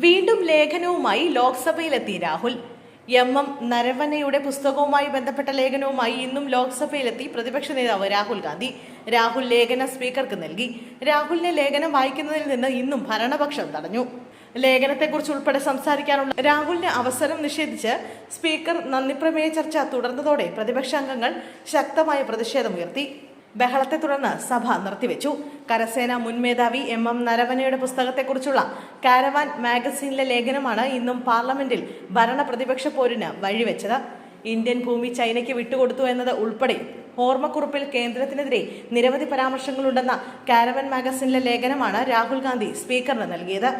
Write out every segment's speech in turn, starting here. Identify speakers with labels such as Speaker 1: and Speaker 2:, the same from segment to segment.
Speaker 1: വീണ്ടും ലേഖനവുമായി ലോക്സഭയിലെത്തി രാഹുൽ. എം നരവനെയുടെ പുസ്തകവുമായി ബന്ധപ്പെട്ട ലേഖനവുമായി ഇന്നും ലോക്സഭയിലെത്തി പ്രതിപക്ഷ നേതാവ് രാഹുൽ ഗാന്ധി. രാഹുൽ ലേഖനം സ്പീക്കർക്ക് നൽകി. രാഹുലിനെ ലേഖനം വായിക്കുന്നതിൽ നിന്ന് ഇന്നും ഭരണപക്ഷം തടഞ്ഞു. ലേഖനത്തെക്കുറിച്ച് ഉൾപ്പെടെ സംസാരിക്കാനുള്ള രാഹുലിന് അവസരം നിഷേധിച്ച് സ്പീക്കർ നന്ദിപ്രമേയ ചർച്ച തുടർന്നതോടെ പ്രതിപക്ഷ അംഗങ്ങൾ ശക്തമായ പ്രതിഷേധമുയർത്തി. ബഹളത്തെ തുടർന്ന് സഭ നിർത്തിവെച്ചു. കരസേന മുൻ മേധാവി എം നരവനെയുടെ പുസ്തകത്തെക്കുറിച്ചുള്ള കാരവാൻ മാഗസീനിലെ ലേഖനമാണ് ഇന്നും പാർലമെന്റിൽ ഭരണ പ്രതിപക്ഷ പോരിന് വഴിവെച്ചത്. ഇന്ത്യൻ ഭൂമി ചൈനയ്ക്ക് വിട്ടുകൊടുത്തു എന്നത് ഉൾപ്പെടെ ഓർമ്മക്കുറിപ്പിൽ കേന്ദ്രത്തിനെതിരെ നിരവധി പരാമർശങ്ങളുണ്ടെന്ന കാരവാൻ മാഗസീനിലെ ലേഖനമാണ് രാഹുൽ ഗാന്ധി സ്പീക്കറിന് നൽകിയത്.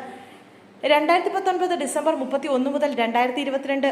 Speaker 1: 2019 ഡിസംബർ 31 മുതൽ 2022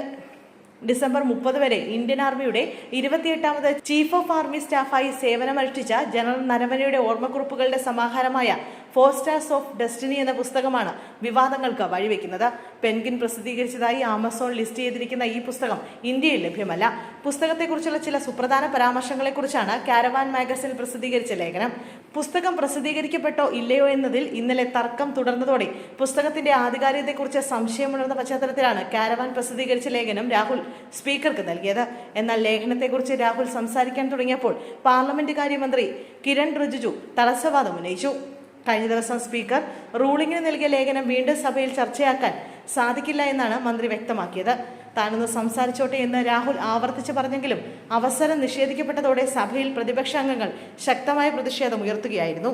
Speaker 1: ഡിസംബർ 30 വരെ ഇന്ത്യൻ ആർമിയുടെ 28ാമത് ചീഫ് ഓഫ് ആർമി സ്റ്റാഫായി സേവനമനുഷ്ഠിച്ച ജനറൽ നരവനെയുടെ ഓർമ്മക്കുറിപ്പുകളുടെ സമാഹാരമായ 4 സ്റ്റാർസ് ഓഫ് ഡെസ്റ്റിനി എന്ന പുസ്തകമാണ് വിവാദങ്ങൾക്ക് വഴിവെക്കുന്നത്. പെൻഗ്വിൻ പ്രസിദ്ധീകരിച്ചതായി ആമസോൺ ലിസ്റ്റ് ചെയ്തിരിക്കുന്ന ഈ പുസ്തകം ഇന്ത്യയിൽ ലഭ്യമല്ല. പുസ്തകത്തെക്കുറിച്ചുള്ള ചില സുപ്രധാന പരാമർശങ്ങളെക്കുറിച്ചാണ് കാരവാൻ മാഗസിൻ പ്രസിദ്ധീകരിച്ച ലേഖനം. പുസ്തകം പ്രസിദ്ധീകരിക്കപ്പെട്ടോ ഇല്ലയോ എന്നതിൽ ഇന്നലെ തർക്കം തുടർന്നതോടെ പുസ്തകത്തിന്റെ ആധികാരികതയെക്കുറിച്ച് സംശയമുണർന്ന പശ്ചാത്തലത്തിലാണ് കാരവാൻ പ്രസിദ്ധീകരിച്ച ലേഖനം രാഹുൽ സ്പീക്കർക്ക് നൽകിയത്. എന്നാൽ ലേഖനത്തെക്കുറിച്ച് രാഹുൽ സംസാരിക്കാൻ തുടങ്ങിയപ്പോൾ പാർലമെന്റ് കാര്യമന്ത്രി കിരൺ റിജിജു തടസ്സവാദം ഉന്നയിച്ചു. കഴിഞ്ഞ ദിവസം സ്പീക്കർ റൂളിംഗിന് നൽകിയ ലേഖനം വീണ്ടും സഭയിൽ ചർച്ചയാക്കാൻ സാധിക്കില്ല എന്നാണ് മന്ത്രി വ്യക്തമാക്കിയത്. താനൊന്ന് സംസാരിച്ചോട്ടെ എന്ന് രാഹുൽ ആവർത്തിച്ച് പറഞ്ഞെങ്കിലും അവസരം നിഷേധിക്കപ്പെട്ടതോടെ സഭയിൽ പ്രതിപക്ഷ അംഗങ്ങൾ ശക്തമായ പ്രതിഷേധം ഉയർത്തുകയായിരുന്നു.